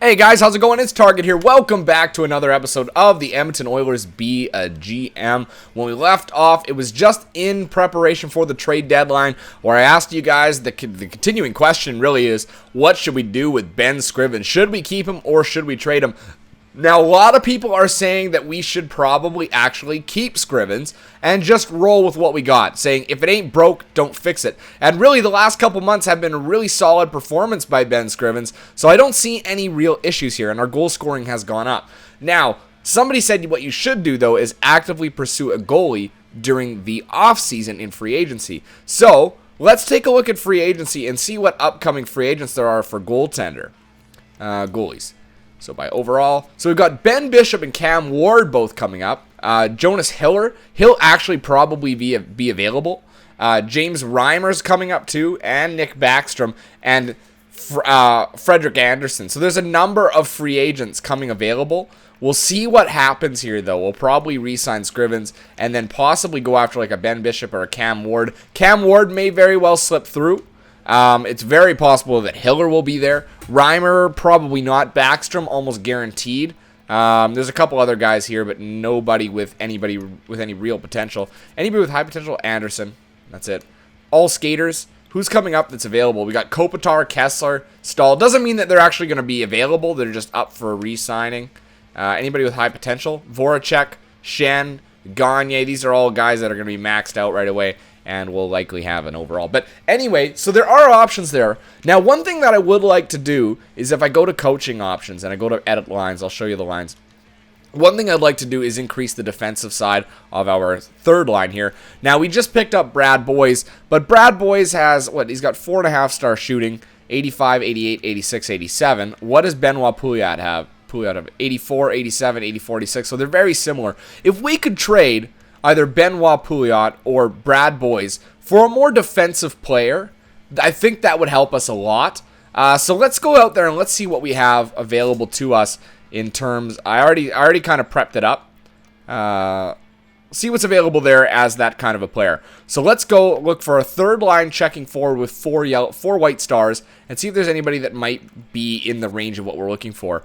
Hey guys, how's it going? It's Target here. Welcome back to another episode of the Edmonton Oilers Be a GM. When we left off, it was just in preparation for the trade deadline where I asked you guys, the continuing question really is, what should we do with Ben Scrivens? Should we keep him or should we trade him? Now, a lot of people are saying that we should probably actually keep Scrivens and just roll with what we got, saying if it ain't broke, don't fix it. And really, the last couple months have been a really solid performance by Ben Scrivens, so I don't see any real issues here, and our goal scoring has gone up. Now, somebody said what you should do, though, is actively pursue a goalie during the offseason in free agency. So, let's take a look at free agency and see what upcoming free agents there are for goaltender. Goalies. So by overall, so we've got Ben Bishop and Cam Ward both coming up. Jonas Hiller, he'll actually probably be available. James Reimer's coming up too, and Nick Backstrom, and Frederick Anderson. So there's a number of free agents coming available. We'll see what happens here, though. We'll probably re-sign Scrivens and then possibly go after like a Ben Bishop or a Cam Ward. Cam Ward may very well slip through. It's very possible that Hiller will be there. Reimer, probably not. Backstrom, almost guaranteed. There's a couple other guys here, but nobody with any real potential. Anybody with high potential? Anderson. That's it. All skaters. Who's coming up that's available? We got Kopitar, Kessler, Stahl. Doesn't mean that they're actually going to be available. They're just up for re-signing. Anybody with high potential? Voracek, Shen, Gagne. These are all guys that are going to be maxed out right away and will likely have an overall. But anyway, so there are options there. Now, one thing that I would like to do is if I go to coaching options and I go to edit lines, I'll show you the lines. One thing I'd like to do is increase the defensive side of our third line here. Now, we just picked up Brad Boyes, but Brad Boyes has, he's got 4.5-star shooting, 85, 88, 86, 87. What does Benoit Pouliot have? Pouliot have 84, 87, 84, 86. So they're very similar. If we could trade either Benoit Pouliot or Brad Boyes for a more defensive player, I think that would help us a lot. So let's go out there and let's see what we have available to us in terms. I already kind of prepped it up. See what's available there as that kind of a player. So let's go look for a third line checking forward with four white stars and see if there's anybody that might be in the range of what we're looking for.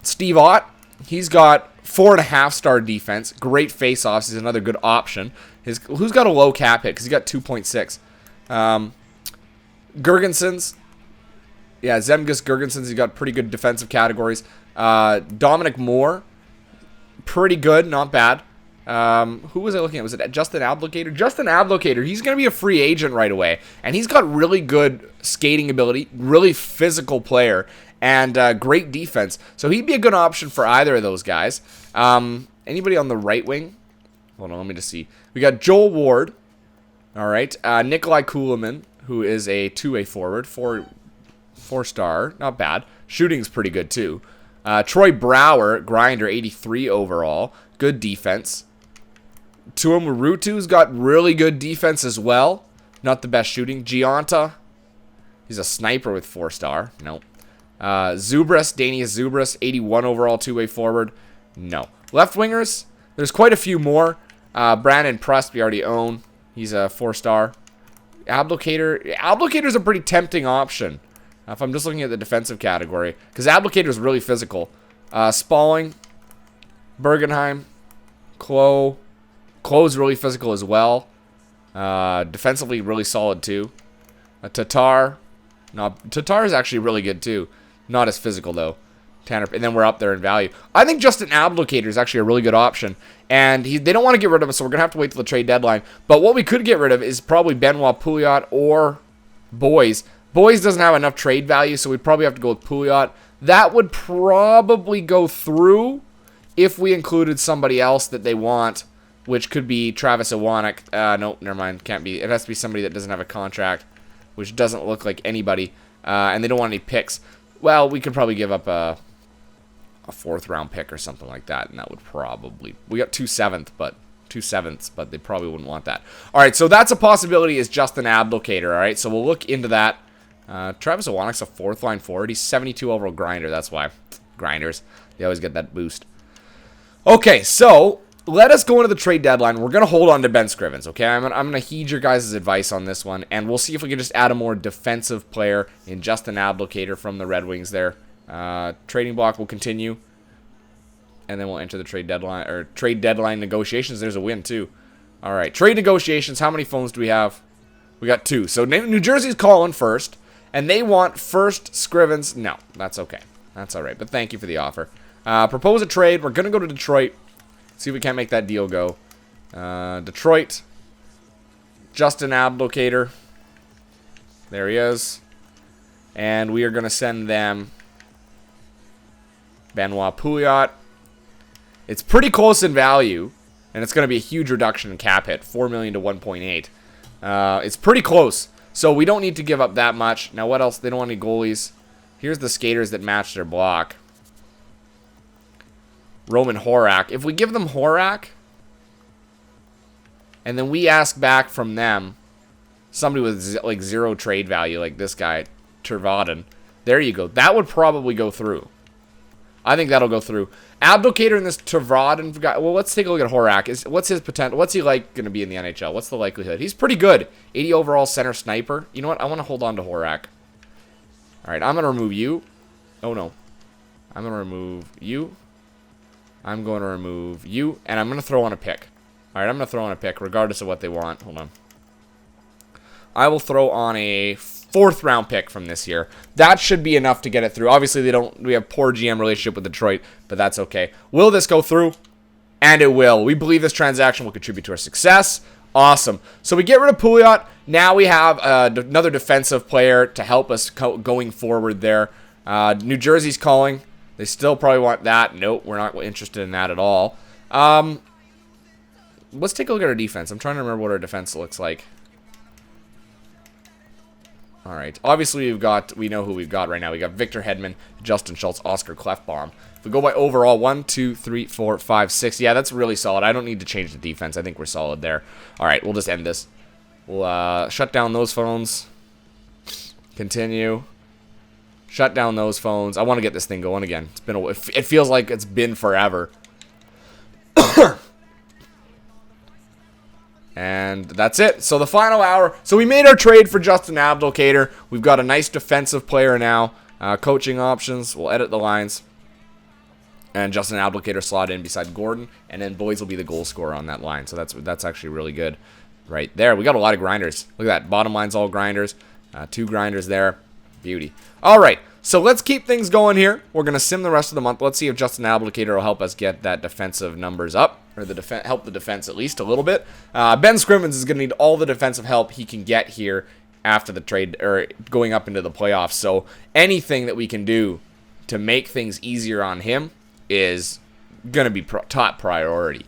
Steve Ott, he's got 4.5-star defense. Great face-offs. He's another good option. Who's got a low cap hit? Because he got 2.6. Gergensons. Yeah, Zemgus Gergensons. He's got pretty good defensive categories. Dominic Moore. Pretty good. Not bad. Who was I looking at? Was it Justin Ablocator? Justin Ablocator. He's going to be a free agent right away. And he's got really good skating ability. Really physical player. And great defense. So he'd be a good option for either of those guys. Anybody on the right wing? Hold on, let me just see. We got Joel Ward. All right. Nikolai Kulemin, who is a two-way forward. Four-star. Not bad. Shooting's pretty good, too. Troy Brouwer, grinder, 83 overall. Good defense. Tuomurutu's got really good defense as well. Not the best shooting. Gianta. He's a sniper with 4-star. Nope. Zubras, Danius Zubras, 81 overall, two-way forward. No. Left wingers, there's quite a few more. Brandon Prust, we already own. He's a 4-star. Ablocator's a pretty tempting option. If I'm just looking at the defensive category. Because Ablocator's really physical. Spalling, Bergenheim, Clowe. Clowe's really physical as well. Defensively, really solid too. Tatar. No, Tatar's actually really good too. Not as physical, though. Tanner, and then we're up there in value. I think Justin Ablocator is actually a really good option. And they don't want to get rid of him, so we're going to have to wait till the trade deadline. But what we could get rid of is probably Benoit Pouliot or Boyes. Boyes doesn't have enough trade value, so we'd probably have to go with Pouliot. That would probably go through if we included somebody else that they want, which could be Travis Iwanek. No, never mind. Can't be. It has to be somebody that doesn't have a contract, which doesn't look like anybody. And they don't want any picks. Well, we could probably give up a 4th-round pick or something like that, and that would probably... We got 2 sevenths, but they probably wouldn't want that. All right, so that's a possibility is Justin Ablocator, all right? So we'll look into that. Travis Iwanek's a 4th-line forward. He's 72 overall grinder. That's why. Grinders. They always get that boost. Okay, so let us go into the trade deadline. We're going to hold on to Ben Scrivens, okay? I'm going to heed your guys' advice on this one, and we'll see if we can just add a more defensive player in Justin Ablocator from the Red Wings there. Trading block will continue. And then we'll enter the trade deadline negotiations. There's a win, too. All right, trade negotiations. How many phones do we have? We got 2. So New Jersey's calling first. And they want first Scrivens. No, that's okay. That's all right. But thank you for the offer. Propose a trade. We're going to go to Detroit. See if we can't make that deal go. Detroit. Justin Abdelkader. There he is. And we are going to send them Benoit Pouliot. It's pretty close in value. And it's going to be a huge reduction in cap hit. $4 million to 1.8. It's pretty close. So we don't need to give up that much. Now what else? They don't want any goalies. Here's the skaters that match their block. Roman Horak. If we give them Horak, and then we ask back from them somebody with like 0 trade value, like this guy, Tervaden. There you go. That would probably go through. I think that'll go through. Abdelkader and this Tervaden guy. Well, let's take a look at Horak. What's his potential? What's he like going to be in the NHL? What's the likelihood? He's pretty good. 80 overall center sniper. You know what? I want to hold on to Horak. All right, I'm going to remove you. Oh, no. I'm going to remove you. I'm going to remove you. And I'm going to throw on a pick. All right, I'm going to throw on a pick regardless of what they want. Hold on. I will throw on a 4th round pick from this year. That should be enough to get it through. Obviously, we have poor GM relationship with Detroit, but that's okay. Will this go through? And it will. We believe this transaction will contribute to our success. Awesome. So we get rid of Pouliot. Now we have another defensive player to help us going forward there. New Jersey's calling. They still probably want that. Nope, we're not interested in that at all. Let's take a look at our defense. I'm trying to remember what our defense looks like. All right. Obviously, we know who we've got right now. We got Victor Hedman, Justin Schultz, Oscar Klefbom. If we go by overall, 1, 2, 3, 4, 5, 6. Yeah, that's really solid. I don't need to change the defense. I think we're solid there. All right, we'll just end this. We'll shut down those phones. Continue. Shut down those phones. I want to get this thing going again. It's been it feels like it's been forever. And that's it. So the final hour. So we made our trade for Justin Abdelkader. We've got a nice defensive player now. Coaching options. We'll edit the lines. And Justin Abdelkader slot in beside Gordon. And then Boyes will be the goal scorer on that line. So that's actually really good right there. We got a lot of grinders. Look at that. Bottom line's all grinders. 2 grinders there. Beauty. All right. So let's keep things going here. We're going to sim the rest of the month. Let's see if Justin Abdelkader will help us get that defensive numbers up. Or help the defense at least a little bit. Ben Scrivens is going to need all the defensive help he can get here after the trade, or going up into the playoffs. So anything that we can do to make things easier on him is going to be top priority.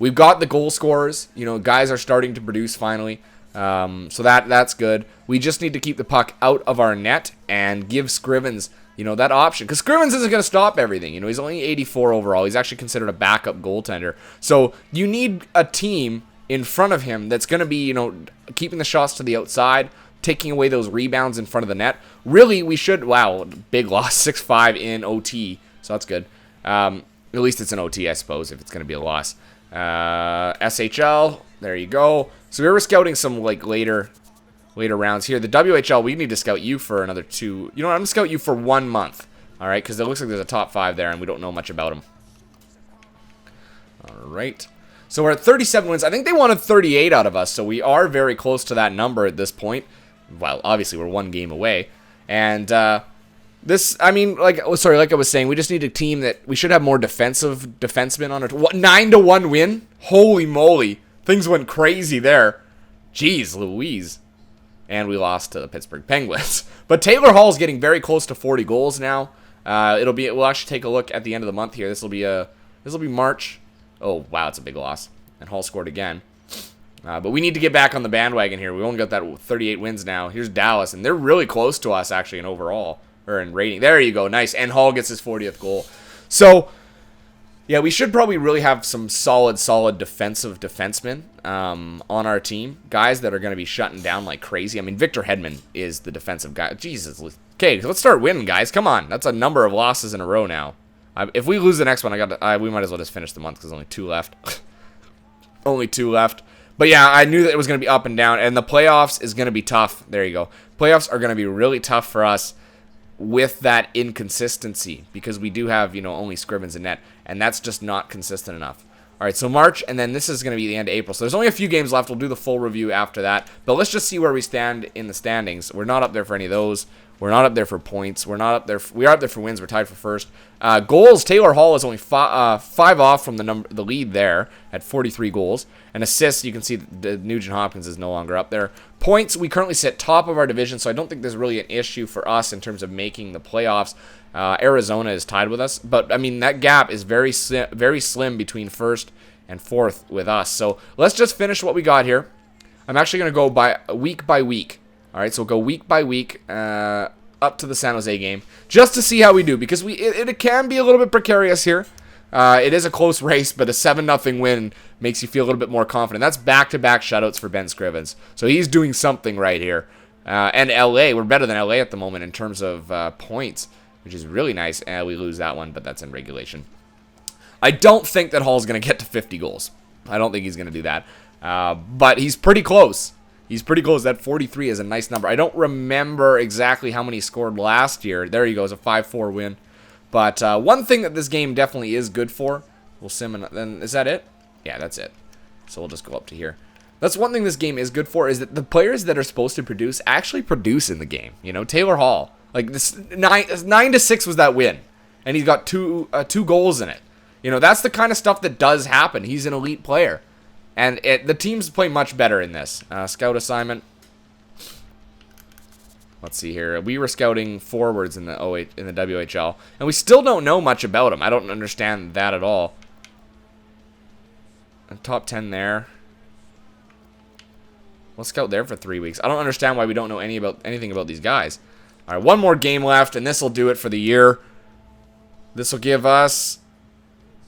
We've got the goal scorers. You know, guys are starting to produce finally. So that's good. We just need to keep the puck out of our net and give Scrivens, you know, that option. Because Scrivens isn't going to stop everything. You know, he's only 84 overall. He's actually considered a backup goaltender. So you need a team in front of him that's going to be, you know, keeping the shots to the outside, taking away those rebounds in front of the net. Really, we should, wow, big loss, 6-5 in OT. So that's good. At least it's an OT, I suppose, if it's going to be a loss. SHL, there you go. So we were scouting some like later rounds here. The WHL, we need to scout you for another 2. You know what? I'm going to scout you for 1 month. All right, because it looks like there's a top 5 there, and we don't know much about them. All right. So we're at 37 wins. I think they wanted 38 out of us, so we are very close to that number at this point. Well, obviously, we're 1 game away. And this, I mean, like I was saying, we just need a team that we should have more defensemen on it. 9-1 win? Holy moly. Things went crazy there. Jeez Louise. And we lost to the Pittsburgh Penguins. But Taylor Hall's getting very close to 40 goals now. We'll actually take a look at the end of the month here. This will be March. Oh, wow, it's a big loss. And Hall scored again. But we need to get back on the bandwagon here. We only got that 38 wins now. Here's Dallas, and they're really close to us actually in overall, or in rating. There you go, nice. And Hall gets his 40th goal. So yeah, we should probably really have some solid defensive defensemen on our team. Guys that are going to be shutting down like crazy. I mean, Victor Hedman is the defensive guy. Jesus. Okay, let's start winning, guys. Come on. That's a number of losses in a row now. If we lose the next one, we might as well just finish the month because only 2 left. Only 2 left. But yeah, I knew that it was going to be up and down. And the playoffs is going to be tough. There you go. Playoffs are going to be really tough for us. with that inconsistency, because we do have, only Scrivens in net, and that's just not consistent enough. All right, so March, and then this is going to be the end of April. So there's only a few games left. We'll do the full review after that. But let's just see where we stand in the standings. We're not up there for any of those. We're not up there for points. We're not up there. We are up there for wins. We're tied for first. Goals, Taylor Hall is only 5 off from the lead there at 43 goals. And assists, you can see Nugent Hopkins is no longer up there. Points, we currently sit top of our division, so I don't think there's really an issue for us in terms of making the playoffs. Arizona is tied with us, but I mean that gap is very slim between first and fourth with us. So let's just finish what we got here. I'm actually going to go by week. All right, so we'll go week by week up to the San Jose game just to see how we do, because it can be a little bit precarious here. It is a close race, but a 7-0 win makes you feel a little bit more confident. That's back-to-back shutouts for Ben Scrivens, so he's doing something right here. And LA, we're better than LA at the moment in terms of points, which is really nice. We lose that one, but that's in regulation. I don't think that Hall's going to get to 50 goals. I don't think he's going to do that. But he's pretty close. He's pretty close. That 43 is a nice number. I don't remember exactly how many he scored last year. There you go. It's a 5-4 win. But one thing that this game definitely is good for, we'll sim and then, is that it? Yeah, that's it. So we'll just go up to here. That's one thing this game is good for, is that the players that are supposed to produce actually produce in the game. Taylor Hall, like this 9-6 was that win, and he's got two goals in it. That's the kind of stuff that does happen. He's an elite player, and the teams play much better in this. Scout assignment. Let's see here. We were scouting forwards in the WHL, and we still don't know much about them. I don't understand that at all. Top 10 there. We'll scout there for 3 weeks. I don't understand why we don't know anything about these guys. All right, one more game left, and this will do it for the year. This will give us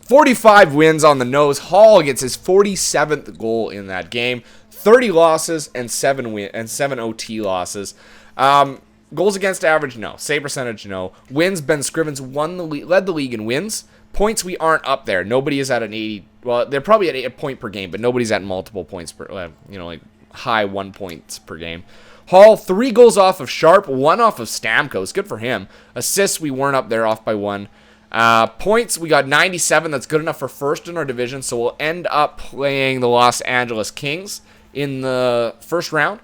45 wins on the nose. Hall gets his 47th goal in that game. 30 losses and 7 OT losses. Goals against average, no. Save percentage, no. Wins, Ben Scrivens led the league in wins. Points, we aren't up there. Nobody is at an 80. Well, they're probably at a point per game, but nobody's at multiple points per, like high 1 points per game. Hall, 3 goals off of Sharp, 1 off of Stamkos. Good for him. Assists, we weren't up there, off by 1. Points, we got 97. That's good enough for first in our division, so we'll end up playing the Los Angeles Kings in the first round.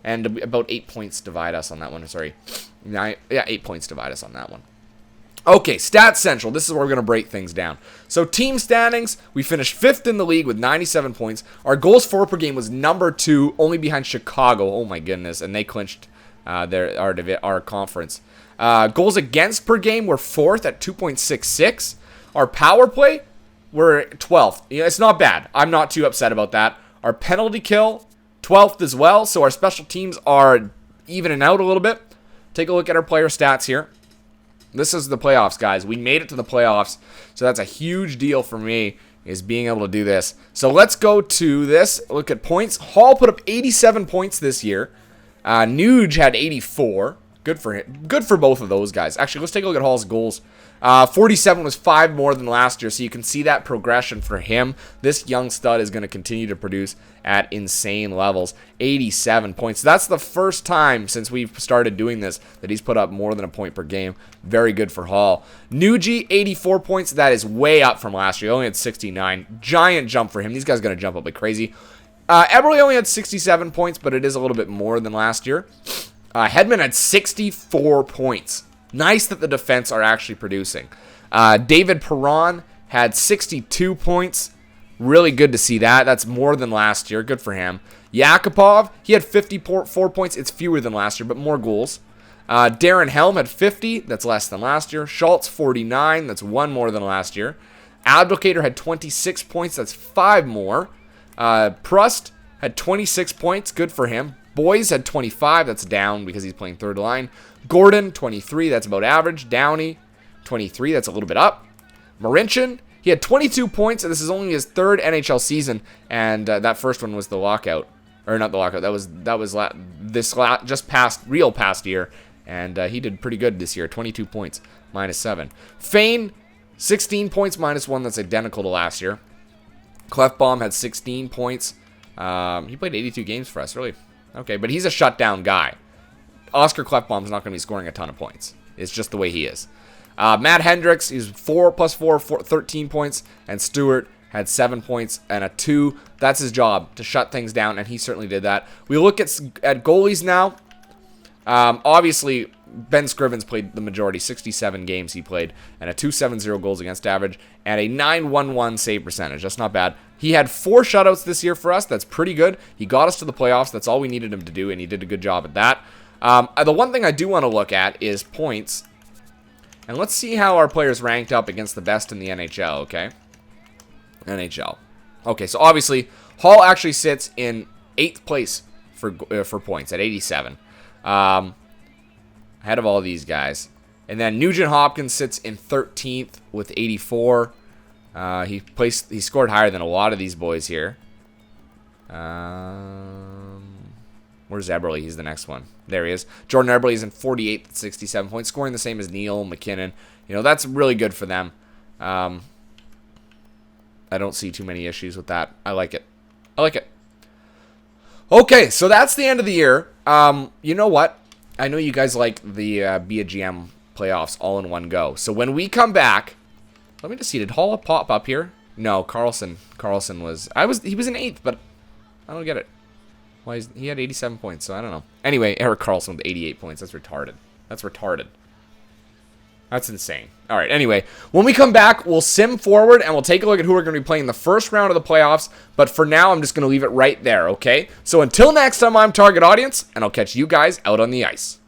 And about 8 points divide us on that one. Sorry. 8 points divide us on that one. Okay, Stats Central. This is where we're going to break things down. So team standings, we finished 5th in the league with 97 points. Our goals for per game was number 2, only behind Chicago. Oh my goodness, and they clinched our conference. Goals against per game were 4th at 2.66. Our power play, we're 12th. It's not bad. I'm not too upset about that. Our penalty kill, 12th as well. So our special teams are evening out a little bit. Take a look at our player stats here. This is the playoffs, guys. We made it to the playoffs, so that's a huge deal for me, is being able to do this. So let's go to this. Look at points. Hall put up 87 points this year. Nuge had 84. Good for him. Good for both of those guys. Actually, let's take a look at Hall's goals. 47 was 5 more than last year, so you can see that progression for him. This young stud is going to continue to produce at insane levels. 87 points. That's the first time since we've started doing this that he's put up more than a point per game. Very good for Hall. Nuge, 84 points. That is way up from last year. He only had 69. Giant jump for him. These guys are going to jump up like crazy. Eberle only had 67 points, but it is a little bit more than last year. Hedman had 64 points. Nice that the defense are actually producing. David Perron had 62 points. Really good to see that. That's more than last year. Good for him. Yakupov, he had 54 points. It's fewer than last year, but more goals. Darren Helm had 50. That's less than last year. Schultz, 49. That's 1 more than last year. Abdelkader had 26 points. That's 5 more. Prust had 26 points. Good for him. Boys had 25. That's down because he's playing third line. Gordon, 23. That's about average. Downey, 23. That's a little bit up. Marincin, he had 22 points, and this is only his 3rd NHL season, and that first one was the lockout. Or not the lockout. That was just past year, and he did pretty good this year. 22 points, -7. Fane, 16 points, -1. That's identical to last year. Clefbaum had 16 points. He played 82 games for us, really. Okay, but he's a shutdown guy. Oscar Clefbaum's not going to be scoring a ton of points. It's just the way he is. Matt Hendricks, he's 4 plus 4, 13 points. And Stewart had 7 points and a 2. That's his job, to shut things down, and he certainly did that. We look at goalies now. Obviously, Ben Scrivens played the majority, 67 games he played, and a 2.70 goals against average, and a 9.11 save percentage. That's not bad. He had 4 shutouts this year for us. That's pretty good. He got us to the playoffs. That's all we needed him to do, and he did a good job at that. The one thing I do want to look at is points, and let's see how our players ranked up against the best in the NHL, okay? NHL. Okay, so obviously, Hall actually sits in 8th place for points at 87. Ahead of all these guys. And then Nugent Hopkins sits in 13th with 84. He scored higher than a lot of these boys here. Where's Eberle? He's the next one. There he is. Jordan Eberle is in 48th at 67 points, scoring the same as Neil McKinnon. You know, that's really good for them. I don't see too many issues with that. I like it. I like it. Okay, so that's the end of the year. You know what? I know you guys like the Be a GM playoffs all in one go. So when we come back, let me just see. Did Hall pop up here? No, Carlson was. He was in 8th, but I don't get it. Why he had 87 points, so I don't know. Anyway, Eric Carlson with 88 points. That's retarded. That's retarded. That's insane. All right, anyway, when we come back, we'll sim forward, and we'll take a look at who we're going to be playing in the first round of the playoffs. But for now, I'm just going to leave it right there, okay? So until next time, I'm Target Audience, and I'll catch you guys out on the ice.